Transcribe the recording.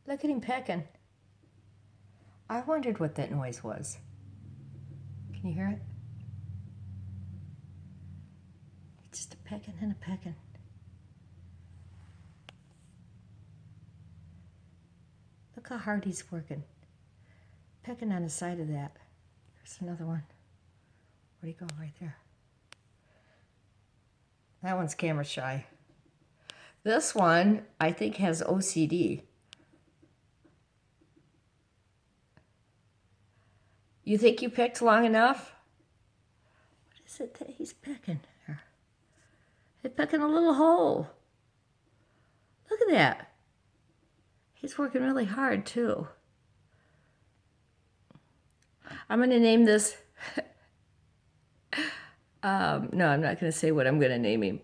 Look at him pecking. I wondered what that noise was. Can you hear it? It's just a pecking and a pecking. Look how hard he's working. Pecking on the side of that. There's another one. Where'd he go? Right there. That one's camera shy. This one, I think, has OCD. You think you picked long enough? What is it that he's pecking? He's pecking a little hole. Look at that. He's working really hard, too. I'm going to name this... no, I'm not going to say what I'm going to name him.